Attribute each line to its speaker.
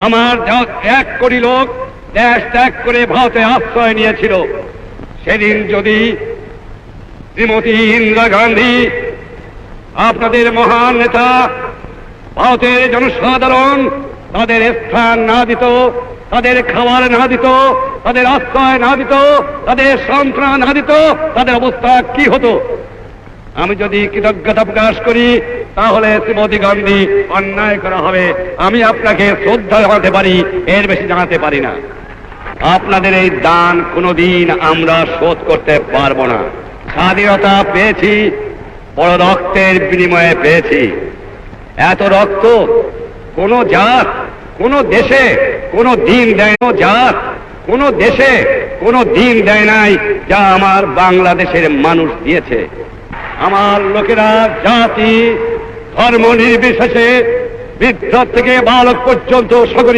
Speaker 1: আমার 1 কোটি লোক দেশ ত্যাগ করে ভারতে আশ্রয় নিয়েছিল। সেদিন যদি শ্রীমতী ইন্দিরা গান্ধী, আপনাদের মহান নেতা, ভারতের জনসাধারণ তাদের স্থান না দিত, তাদের খাবার না দিত, তাদের আশ্রয় না দিত, তাদের সান্ত্বনা না দিত, তাদের অবস্থা কি হতো? আমি যদি কৃতজ্ঞতা প্রকাশ করি তাহলে শ্রীমতী গান্ধী অন্যায় করা হবে। আমি আপনাকে শ্রদ্ধা জানাতে পারি, এর বেশি জানাতে পারি না। আপনাদের এই দান কোনোদিন আমরা শোধ করতে পারবো না। স্বাধীনতা পেয়েছি বড় রক্তের বিনিময়ে পেয়েছি। এত রক্ত কোন জাত, কোন দেশে কোন দিন দেয় না। জাত কোন দেশে কোন দিন দেয় নাই যা আমার বাংলাদেশের মানুষ দিয়েছে। আমার লোকেরা জাতি ধর্ম নির্বিশেষে বৃদ্ধ থেকে বালক পর্যন্ত সকলে